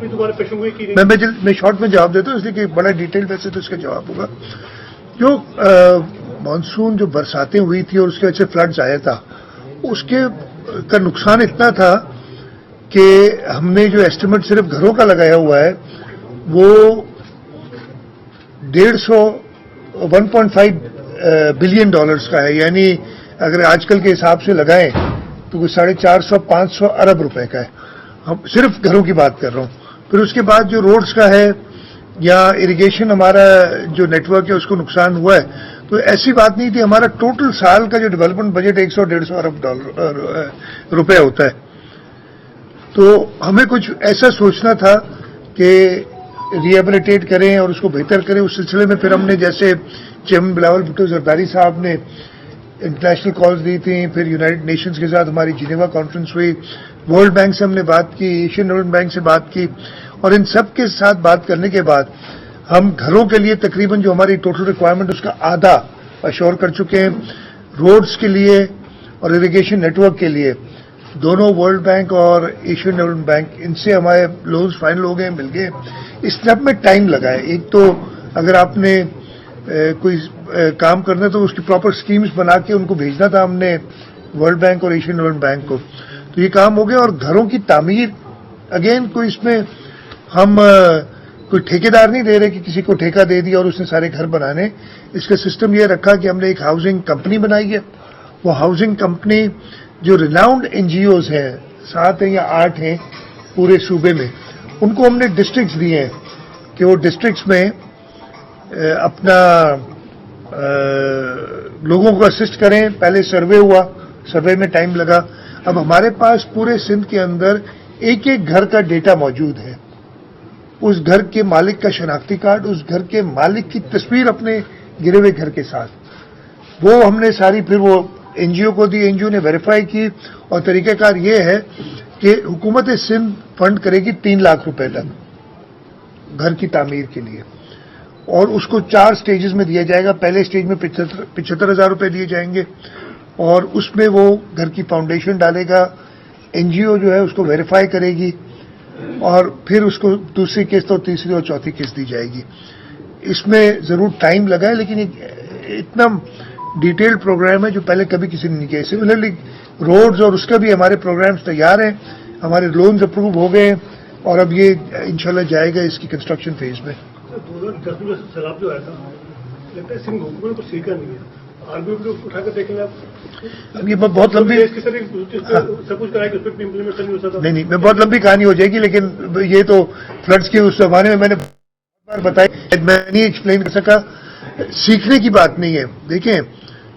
بھی دوبارہ پیشنگوئی کی نہیں؟ میں شارٹ میں جواب دیتا ہوں اس لیے کہ بڑا ڈیٹیل ویسے تو اس کا جواب ہوگا. جو مانسون جو برساتیں ہوئی تھی اور اس کی وجہ سے فلڈز آیا تھا اس کے کا نقصان اتنا تھا کہ ہم نے جو ایسٹیمیٹ صرف گھروں کا لگایا ہوا ہے وہ 1.5 بلین ڈالرز کا ہے. یعنی اگر آج کل کے حساب سے لگائیں تو کوئی 450-500 ارب روپے کا ہے. ہم صرف گھروں کی بات کر رہا ہوں. پھر اس کے بعد جو روڈز کا ہے یا اریگیشن ہمارا جو نیٹ ورک ہے اس کو نقصان ہوا ہے. تو ایسی بات نہیں تھی. ہمارا ٹوٹل سال کا جو ڈیولپمنٹ بجٹ 100-150 ارب روپے ہوتا ہے. تو ہمیں کچھ ایسا سوچنا تھا کہ ریہیبلیٹیٹ کریں اور اس کو بہتر کریں. اس سلسلے میں پھر ہم نے جیسے چیئرمین بلاول بھٹو زرداری صاحب نے انٹرنیشنل کالز دی تھیں, پھر یونائٹڈ نیشنز کے ساتھ ہماری جنیوا کانفرنس ہوئی, ورلڈ بینک سے ہم نے بات کی, ایشین ڈیولپمنٹ بینک سے بات کی, اور ان سب کے ساتھ بات کرنے کے بعد ہم گھروں کے لیے تقریباً جو ہماری ٹوٹل ریکوائرمنٹ اس کا آدھا اشور کر چکے ہیں. روڈز کے لیے اور اریگیشن نیٹ ورک کے لیے دونوں ورلڈ بینک اور ایشین ڈیولپمنٹ بینک ان سے ہمارے لونز فائنل ہو گئے, مل گئے. اس سب میں ٹائم لگا ہے. ایک تو اگر آپ نے کوئی کام کرنا تو اس کی پراپر اسکیمز بنا کے ان کو بھیجنا تھا ہم نے ورلڈ بینک اور ایشین ڈیولپمنٹ بینک کو. تو یہ کام ہو گیا. اور گھروں کی تعمیر اگین کوئی اس میں ہم کوئی ٹھیکیدار نہیں دے رہے کہ کسی کو ٹھیکہ دے دیا اور اس نے سارے گھر بنانے. اس کا سسٹم یہ رکھا کہ ہم نے ایک ہاؤسنگ کمپنی بنائی ہے. وہ ہاؤسنگ کمپنی جو ریناؤنڈ این جی اوز ہیں 7 ہیں یا 8 ہیں پورے صوبے میں, ان کو ہم نے ڈسٹرکٹس دیے ہیں کہ وہ ڈسٹرکٹس میں اپنا لوگوں کو اسسٹ کریں. پہلے سروے ہوا, سروے میں ٹائم لگا. اب ہمارے پاس پورے سندھ کے اندر ایک ایک گھر کا ڈیٹا موجود ہے. اس گھر کے مالک کا شناختی کارڈ, اس گھر کے مالک کی تصویر اپنے گرے ہوئے گھر کے ساتھ, وہ ہم نے ساری پھر وہ این جی او کو دی. این جی او نے ویریفائی کی. اور طریقہ کار یہ ہے کہ حکومت سندھ فنڈ کرے گی 3 لاکھ روپے تک گھر کی تعمیر کے لیے, اور اس کو 4 سٹیجز میں دیا جائے گا. پہلے سٹیج میں 75,000 روپے دیے جائیں گے, اور اس میں وہ گھر کی فاؤنڈیشن ڈالے گا. این جی او جو ہے اس کو ویریفائی کرے گی, اور پھر اس کو دوسری قسط اور تیسری اور چوتھی قسط دی جائے گی. اس میں ضرور ٹائم لگا ہے, لیکن اتنا ڈیٹیلڈ پروگرام ہے جو پہلے کبھی کسی نے نہیں کیا. سملرلی روڈز اور اس کا بھی ہمارے پروگرامز تیار ہیں, ہمارے لونز اپروو ہو گئے, اور اب یہ انشاءاللہ جائے گا اس کی کنسٹرکشن فیز میں. 2010 میں سیلاب جو آیا تھا لگتا ہے سندھ حکومت کو سیکھا نہیں ہے. آر بی او کو اٹھا کر دیکھیں آپ. اب یہ بہت لمبی سب کچھ کرا کہ اس پہ امپلیمنٹ نہیں ہو سکتا. نہیں, میں بہت لمبی کہانی ہو جائے گی, لیکن یہ تو فلڈس کے اس زمانے میں نے بار بتائی, میں نہیں ایکسپلین کر سکا. سیکھنے کی بات نہیں ہے. دیکھیں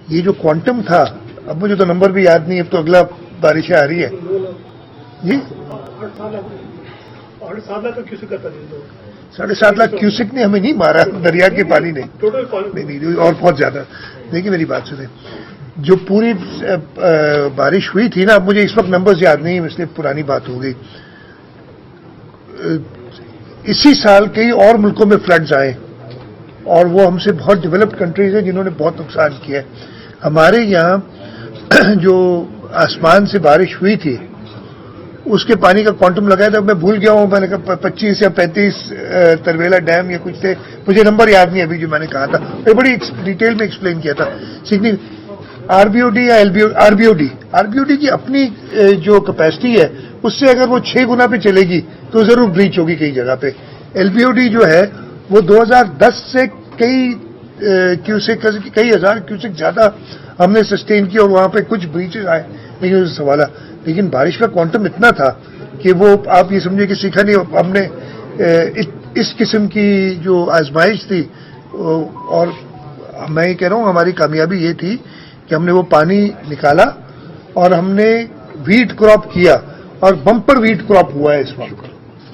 یہ جو کوانٹم تھا, اب مجھے تو نمبر بھی یاد نہیں, اب تو اگلا بارشیں آ رہی ہے جی. 7.5 لاکھ کیوسک نے ہمیں نہیں مارا, دریا کے پانی نے نہیں, اور بہت زیادہ. دیکھیے میری بات سنیں, جو پوری بارش ہوئی تھی نا, اب مجھے اس وقت نمبرز یاد نہیں, اس لیے پرانی بات ہو گئی. اسی سال کئی اور ملکوں میں فلڈز آئے, اور وہ ہم سے بہت ڈیولپڈ کنٹریز ہیں جنہوں نے بہت نقصان کیا ہے. ہمارے یہاں جو آسمان سے بارش ہوئی تھی اس کے پانی کا کوانٹم لگایا تھا, میں بھول گیا ہوں, میں نے کہا 25 یا 35 ترویلا ڈیم یا کچھ تھے, مجھے نمبر یاد نہیں ابھی جو میں نے کہا تھا. میں بڑی ڈیٹیل میں ایکسپلین کیا تھا. سیکھنی آر بی او ڈی یا آر بی او ڈی کی اپنی جو کیپیسٹی ہے اس سے اگر وہ 6 گنا پہ چلے گی تو ضرور بریچ ہوگی کئی جگہ پہ. ایل بی او ڈی جو ہے وہ 2010 سے کئی ہزار کیوسک زیادہ ہم نے سسٹین کی, اور وہاں پہ کچھ بریچز آئے لیکن اس سوالہ. لیکن بارش کا کوانٹم اتنا تھا کہ وہ آپ یہ سمجھے کہ سیکھا نہیں. ہم نے اس قسم کی جو آزمائش تھی, اور میں یہ کہہ رہا ہوں ہماری کامیابی یہ تھی کہ ہم نے وہ پانی نکالا اور ہم نے ویٹ کراپ کیا, اور بمپر ویٹ کراپ ہوا ہے اس وقت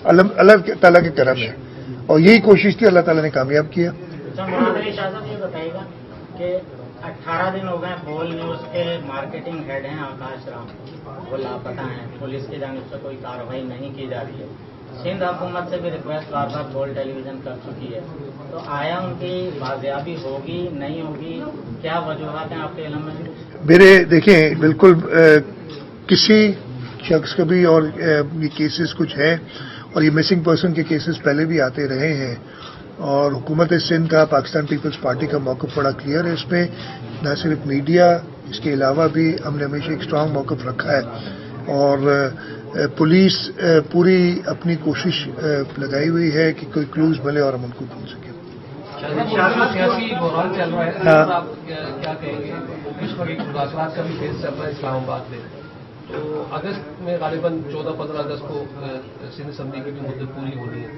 اللہ تعالیٰ کے کرم ہے, اور یہی کوشش تھی, اللہ تعالیٰ نے کامیاب کیا. یہ بتائیے گا کہ 18 دن ہو گئے بول نیوز کے مارکیٹنگ ہیڈ ہیں آکاش رام, وہ لاپتہ ہیں, پولیس کی جانب سے کوئی کارروائی نہیں کی جا رہی ہے. سندھ حکومت سے بھی ریکویسٹ بار بار بول ٹیلی ویژن کر چکی ہے, تو آیا ان کی بازیابی ہوگی نہیں ہوگی, کیا وجوہات ہیں آپ کے علم میں؟ میرے دیکھیں بالکل کسی شخص کا بھی, اور یہ کیسز کچھ ہیں اور یہ مسنگ پرسن کے کیسز پہلے بھی آتے رہے ہیں، اور حکومت سندھ کا، پاکستان پیپلز پارٹی کا موقف بڑا کلیئر ہے اس میں. نہ صرف میڈیا، اس کے علاوہ بھی ہم نے ہمیشہ ایک اسٹرانگ موقف رکھا ہے، اور پولیس پوری اپنی کوشش لگائی ہوئی ہے کہ کوئی کلوز ملے اور ہم ان کو ڈھونڈ سکیں. سیاسی بحران چل رہا ہے، آپ کیا کہیں گے؟ اس وقت مذاکرات کا بھی فیس چل رہا ہے اسلام آباد میں، تو اگست میں غالباً 14-15 اگست کو سندھ اسمبلی کی بھی مدت پوری ہونی ہے،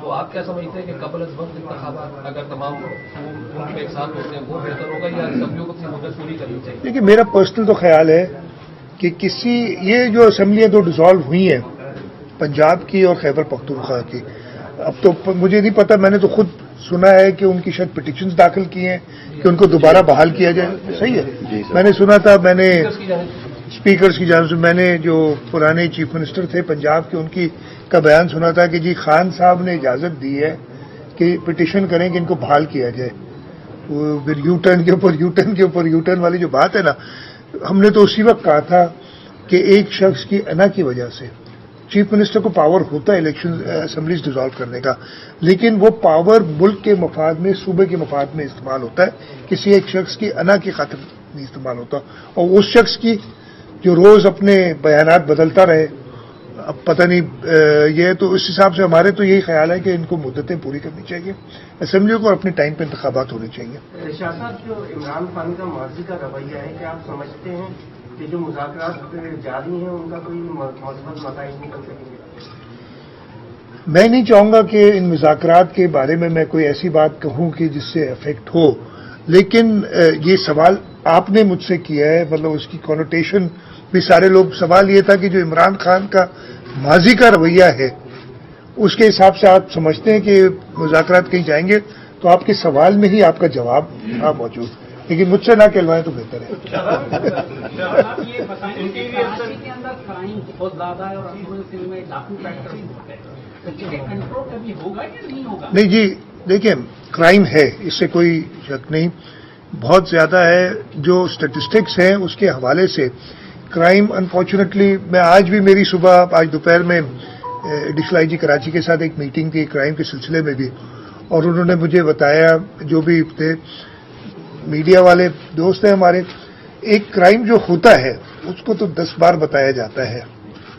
تو آپ کیا سمجھتے ہیں کہ قبل از وقت انتخابات اگر تمام ملک ایک ساتھ ہوتے ہیں وہ بہتر ہوگا، یا اسمبلیوں کو اپنی مدت پوری کرنی چاہیے؟ دیکھیے، میرا پرسنل تو خیال ہے کہ یہ جو اسمبلیاں دو ڈیزالو ہوئی ہیں، پنجاب کی اور خیبر پختونخوا کی، اب تو مجھے نہیں پتا، میں نے تو خود سنا ہے کہ ان کی شاید پٹیشنز داخل کی ہیں کہ ان کو دوبارہ بحال کیا جائے. صحیح ہے، میں نے سنا تھا، میں نے اسپیکرز کی جانب سے، میں نے جو پرانے چیف منسٹر تھے پنجاب کے، ان کا بیان سنا تھا کہ جی خان صاحب نے اجازت دی ہے کہ پٹیشن کریں کہ ان کو بحال کیا جائے. پھر یو ٹرن کے اوپر یو ٹرن والی جو بات ہے نا، ہم نے تو اسی وقت کہا تھا کہ ایک شخص کی انا کی وجہ سے چیف منسٹر کو پاور ہوتا ہے الیکشن اسمبلیز ڈیزالو کرنے کا، لیکن وہ پاور ملک کے مفاد میں، صوبے کے مفاد میں استعمال ہوتا ہے، کسی ایک شخص کی انا کی خاطر نہیں استعمال ہوتا. اور اس شخص کی جو روز اپنے بیانات بدلتا رہے، اب پتہ نہیں یہ تو اس حساب سے ہمارے تو یہی خیال ہے کہ ان کو مدتیں پوری کرنی چاہیے اسمبلیوں کو، اور اپنے ٹائم پہ انتخابات ہونے چاہیے. شاہ صاحب، جو عمران خان کا ماضی کا رویہ ہے، کیا آپ سمجھتے ہیں کہ جو مذاکرات جاری ہیں ان کا کوئی مثبت نتائج نکل سکیں گے؟ میں نہیں چاہوں گا کہ ان مذاکرات کے بارے میں کوئی ایسی بات کہوں کہ جس سے افیکٹ ہو، لیکن یہ سوال آپ نے مجھ سے کیا ہے، مطلب اس کی کونوٹیشن بھی سارے لوگ، سوال یہ تھا کہ جو عمران خان کا ماضی کا رویہ ہے اس کے حساب سے آپ سمجھتے ہیں کہ مذاکرات کہیں جائیں گے، تو آپ کے سوال میں ہی آپ کا جواب تھا موجود، لیکن مجھ سے نہ کہلوائیں تو بہتر ہے. نہیں جی، دیکھیں، کرائم ہے، اس سے کوئی شک نہیں، بہت زیادہ ہے. جو اسٹیٹسٹکس ہیں اس کے حوالے سے کرائم انفارچونیٹلی، میں آج بھی، میری صبح آج دوپہر میں ایڈیشنل آئی جی کراچی کے ساتھ ایک میٹنگ تھی کرائم کے سلسلے میں بھی، اور انہوں نے مجھے بتایا، جو بھی تھے میڈیا والے دوست ہیں ہمارے، ایک کرائم جو ہوتا ہے اس کو تو 10 بار بتایا جاتا ہے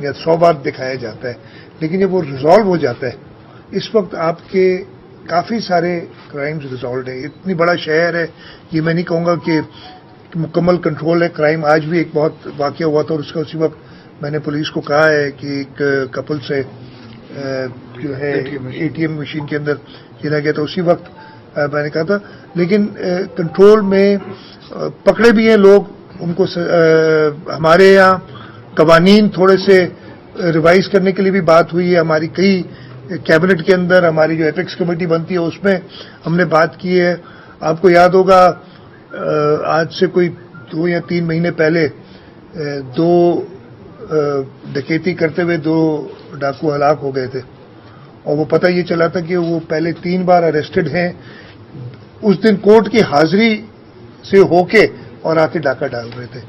یا 100 بار دکھایا جاتا ہے، لیکن جب وہ ریزالو ہو جاتا ہے، اس وقت آپ کے کافی سارے کرائمز ریزالوڈ ہیں. اتنی بڑا شہر ہے، یہ میں نہیں کہوں گا کہ مکمل کنٹرول ہے کرائم. آج بھی ایک بہت واقعہ ہوا تھا، اور اس کا اسی وقت میں نے پولیس کو کہا ہے کہ ایک کپل سے جو ہے اے ٹی ایم مشین کے اندر گنا گیا تھا، اسی وقت میں نے کہا تھا. لیکن کنٹرول میں پکڑے بھی ہیں لوگ، ان کو ہمارے یہاں قوانین تھوڑے سے ریوائز کرنے کے لیے بھی بات ہوئی ہے. ہماری کئی کیبنٹ کے اندر ہماری جو ایپیکس کمیٹی بنتی ہے اس میں ہم نے بات کی ہے. آپ کو یاد ہوگا آج سے کوئی 2 یا 3 مہینے پہلے 2 ڈکیتی کرتے ہوئے 2 ڈاکو ہلاک ہو گئے تھے، اور وہ پتہ یہ چلا تھا کہ وہ پہلے 3 بار اریسٹڈ ہیں. اس دن کورٹ کی حاضری سے ہو کے اور آ کے ڈاکہ ڈال رہے تھے.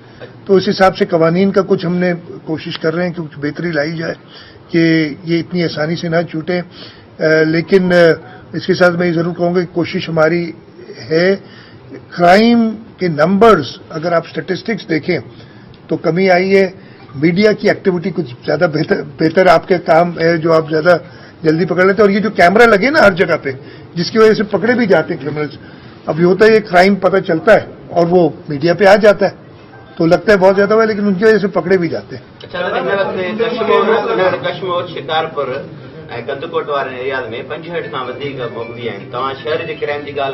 تو اس حساب سے قوانین کا کچھ ہم نے کوشش کر رہے ہیں کہ کچھ بہتری لائی جائے کہ یہ اتنی آسانی سے نہ چھوٹے. لیکن اس کے ساتھ میں یہ ضرور کہوں گا کہ کوشش ہماری ہے. کرائم کے نمبرز اگر آپ اسٹیٹسٹکس دیکھیں تو کمی آئی ہے. میڈیا کی ایکٹیویٹی کچھ زیادہ بہتر آپ کے کام ہے جو آپ زیادہ جلدی پکڑ لیتے ہیں. اور یہ جو کیمرہ لگے نا ہر جگہ پہ، جس کی وجہ سے پکڑے بھی جاتے ہیں کرمنلز. اب یہ ہوتا ہے، یہ کرائم پتہ چلتا ہے اور وہ میڈیا پہ آ جاتا ہے تو لگتا ہے بہت زیادہ ہوا، لیکن ان کی وجہ سے پکڑے بھی جاتے ہیں. کشمور شکارپور گندکوٹ والے ایریا میں 65 کھاں وڌیک مقبی ہیں. تمام شہر کے کرائم کی گال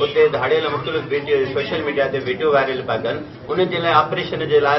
اتنے دھاڑیل مختلف ویڈیو سوشل میڈیا تے ویڈیو وائرل پا کن. ان کے لیے آپریشن کے لیے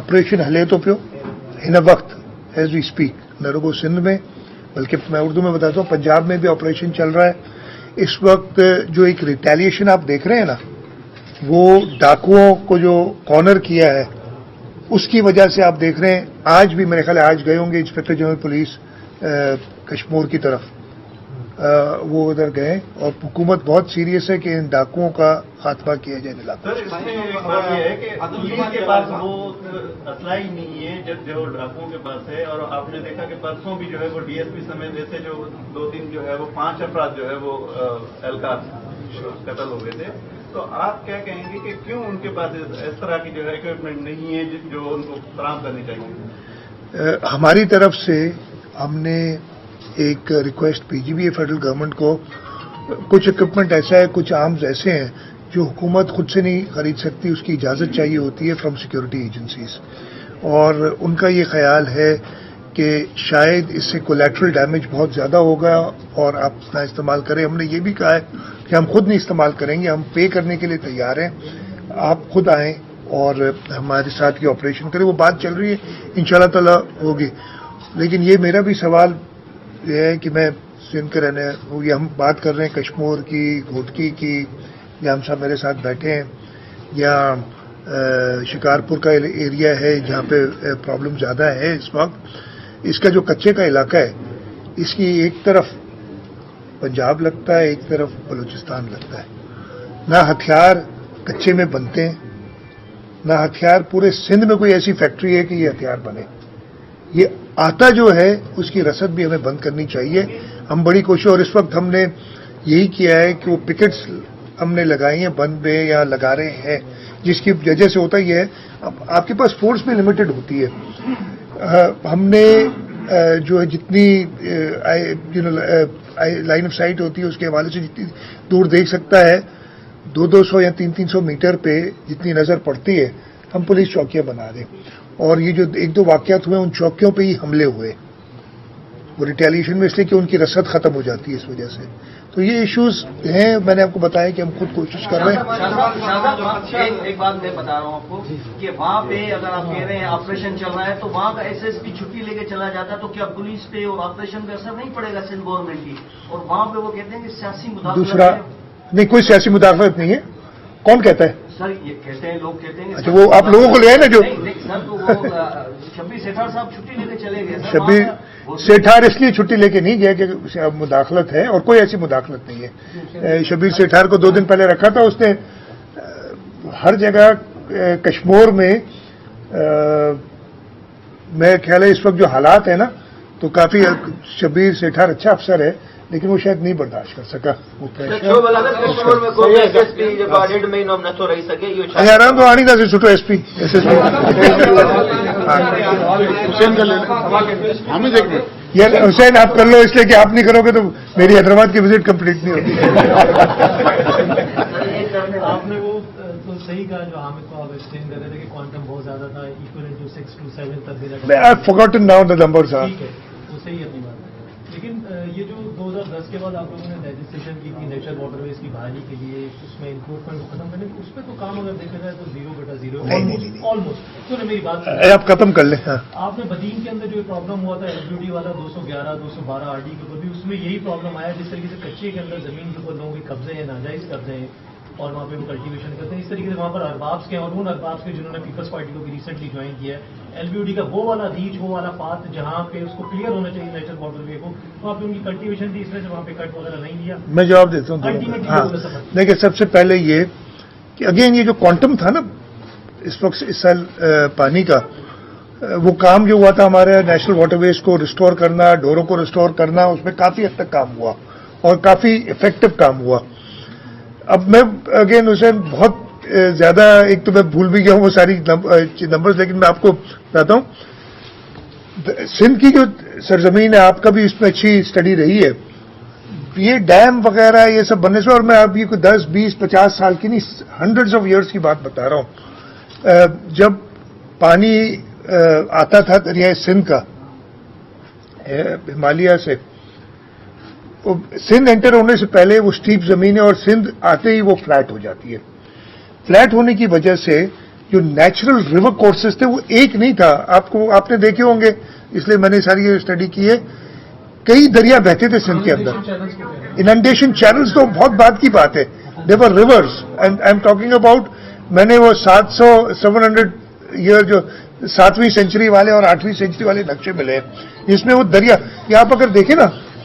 آپریشن ہلے تو پیو ہن وقت ایز وی اسپیک، نہ رگو سندھ میں بلکہ میں اردو میں بتاتا ہوں پنجاب میں بھی آپریشن چل رہا ہے اس وقت. جو ایک ریٹیلیشن آپ دیکھ رہے ہیں نا، وہ ڈاکوؤں کو جو کارنر کیا ہے اس کی وجہ سے آپ دیکھ رہے ہیں. آج بھی میرے خیال ہے آج گئے ہوں گے انسپیکٹر جنرل پولیس کشمور کی طرف، وہ ادھر گئے اور حکومت بہت سیریس ہے کہ ان ڈاکوؤں کا خاتمہ کیا جائے علاقے سر، اس میں ایک بات یہ ہے کہ پولیس کے پاس وہ اسلحہ ہی نہیں ہے جو ڈاکوؤں کے پاس ہے، اور آپ نے دیکھا کہ پرسوں بھی جو ہے وہ ڈی ایس پی سمیت ایسے جو 2-3 جو ہے وہ 5 افراد جو ہے وہ اہلکار قتل ہو گئے تھے. تو آپ کیا کہیں گے کہ کیوں ان کے پاس اس طرح کی جو ہے اکوپمنٹ نہیں ہے جو ان کو فراہم کرنی چاہیے؟ ہماری طرف سے ہم نے ایک ریکویسٹ بھیجی بھی ہے فیڈرل گورنمنٹ کو. کچھ اکوپمنٹ ایسا ہے، کچھ آرمز ایسے ہیں جو حکومت خود سے نہیں خرید سکتی، اس کی اجازت چاہیے ہوتی ہے فرام سیکورٹی ایجنسیز، اور ان کا یہ خیال ہے کہ شاید اس سے کولیٹرل ڈیمیج بہت زیادہ ہوگا اور آپ نہ استعمال کریں. ہم نے یہ بھی کہا ہے کہ ہم خود نہیں استعمال کریں گے، ہم پے کرنے کے لیے تیار ہیں، آپ خود آئیں اور ہمارے ساتھ یہ آپریشن کریں. وہ بات چل رہی ہے، انشاءاللہ تعالی ہوگی. لیکن یہ میرا بھی سوال یہ ہے کہ میں سندھ کے رہنے یہ ہم بات کر رہے ہیں کشمور کی، گھوٹکی کی، یا ہم صاحب میرے ساتھ بیٹھے ہیں، یا شکارپور کا ایریا ہے جہاں پہ پرابلم زیادہ ہے اس وقت. اس کا جو کچے کا علاقہ ہے، اس کی ایک طرف پنجاب لگتا ہے، ایک طرف بلوچستان لگتا ہے. نہ ہتھیار کچے میں بنتے ہیں، نہ ہتھیار پورے سندھ میں کوئی ایسی فیکٹری ہے کہ یہ ہتھیار بنے. یہ آتا جو ہے اس کی رسد بھی ہمیں بند کرنی چاہیے. ہم بڑی کوشش، اور اس وقت ہم نے یہی کیا ہے کہ وہ پکٹس ہم نے لگائی ہیں بند میں یا لگا رہے ہیں، جس کی وجہ سے ہوتا یہ ہے آپ کے پاس فورس بھی لمیٹڈ ہوتی ہے. ہم نے جو ہے جتنی لائن آف سائٹ ہوتی ہے اس کے حوالے سے جتنی دور دیکھ سکتا ہے 200 یا 300 میٹر پہ جتنی نظر پڑتی ہے ہم پولیس چوکیاں بنا دیں. اور یہ جو 1-2 واقعات ہوئے ان چوکیوں پہ ہی حملے ہوئے وہ ریٹیلیشن میں، اس لیے کہ ان کی رسد ختم ہو جاتی ہے اس وجہ سے. تو یہ ایشوز ہیں. میں نے آپ کو بتایا کہ ہم خود کوشش کر رہے ہیں. ایک بات میں بتا رہا ہوں آپ کو کہ وہاں پہ اگر آپ کہہ رہے ہیں آپریشن چل رہا ہے تو وہاں کا ایس ایس پی چھٹی لے کے چلا جاتا ہے، تو کیا پولیس پہ اور آپریشن پہ اثر نہیں پڑے گا سندھ گورنمنٹ کی؟ اور وہاں پہ وہ کہتے ہیں کہ سیاسی مداخلت. دوسرا نہیں، کوئی سیاسی مداخلت نہیں ہے. کون کہتا ہے؟ سر یہ کہتے ہیں، لوگ کہتے ہیں. اچھا، وہ آپ لوگوں کو لے آئے نا جو سر تو وہ شبیر سیٹھار صاحب چھٹی لے کے چلے گئے. شبیر سیٹھار اس لیے چھٹی لے کے نہیں گیا کہ مداخلت ہے، اور کوئی ایسی مداخلت نہیں ہے. شبیر سیٹھار کو 2 دن پہلے رکھا تھا. اس نے ہر جگہ کشمور میں میں خیال ہے اس وقت جو حالات ہیں نا تو کافی شبیر سیٹھار اچھا افسر ہے لیکن وہ شاید نہیں برداشت کر سکا وہ آرام تو آنی تھا سٹو ایس پی حسین آپ کر لو، اس لیے کہ آپ نہیں کرو گے تو میری حیدرآباد کی وزٹ کمپلیٹ نہیں ہوتی. آپ نے وہ تو صحیح کہا جو حامد کو آپ ایکسپلین کر رہے تھے کہ کوانٹم بہت زیادہ تھا، ایکویلنٹ ٹو 6 to 7 تک بھی. I have forgotten now the numbers. ٹھیک ہے، وہ صحیح اپنی بات ہے. لیکن یہ جو 2010 کے بعد آپ لوگوں نے لیجسلیشن کی تھی نیشنل واٹر ویز کی بحالی کے لیے، اس میں انکروچمنٹ کو ختم کرنے، اس پہ تو کام اگر دیکھا جائے تو 0/0 آلموسٹ. تو میری بات آپ ختم کر لیں. آپ نے بدین کے اندر جو پرابلم ہوا تھا ایل ڈی والا 211 212 آر ڈی کے اوپر بھی اس میں یہی پرابلم آیا، جس طریقے سے کچے کے اندر زمین کے اوپر لوگوں کے قبضے ہیں، ناجائز قبضے ہیں، اور وہاں پہ وہ کلٹیویشن کرتے ہیں. اس طریقے سے وہاں پر اربابس کے اور ان اربابس کے جنہوں نے پیپلز پارٹی کو بھی ریسنٹلی جوائن کیا ہے، ایل بی او ڈی کا وہ والا ریچ، وہ والا پاتھ جہاں پہ اس کو کلیئر ہونا چاہیے نیشنل واٹر وے کو، وہاں پہ ان کی کلٹیویشن تھی، اس میں سے وہاں پہ کٹ وغیرہ نہیں دیا. میں جواب دیتا ہوں. دیکھیں سب سے پہلے یہ کہ اگین یہ جو کوانٹم تھا نا اس وقت اس سال پانی کا، وہ کام جو ہوا تھا ہمارے نیشنل واٹر ویز کو ریسٹور کرنا، ڈوروں کو ریسٹور کرنا، اس میں کافی حد تک کام ہوا اور کافی افیکٹو کام ہوا. اب میں اگین حسین بہت زیادہ، ایک تو میں بھول بھی گیا ہوں وہ ساری نمبرز، لیکن میں آپ کو بتاتا ہوں. سندھ کی جو سرزمین ہے آپ کا بھی اس میں اچھی اسٹڈی رہی ہے. یہ ڈیم وغیرہ یہ سب بننے سے، اور میں اب یہ کوئی 10 20 50 سال کی نہیں، ہنڈریڈز آف ایئرس کی بات بتا رہا ہوں. جب پانی آتا تھا دریائے سندھ کا ہمالیہ سے، سندھ انٹر ہونے سے پہلے وہ اسٹیپ زمین ہے اور سندھ آتے ہی وہ فلیٹ ہو جاتی ہے. فلیٹ ہونے کی وجہ سے جو نیچرل ریور کورسز تھے وہ ایک نہیں تھا. آپ نے دیکھے ہوں گے، اس لیے میں نے ساری اسٹڈی کی ہے. کئی دریا بہتے تھے سندھ کے اندر. اننڈیشن چینلز تو بہت بات کی بات ہے. دیور rivers and I am talking about, میں نے وہ 700 ایئر جو 7ویں سینچری والے اور 8ویں سینچری والے نقشے ملے ہیں جس میں وہ دریا، یہ آپ اگر دیکھیں نا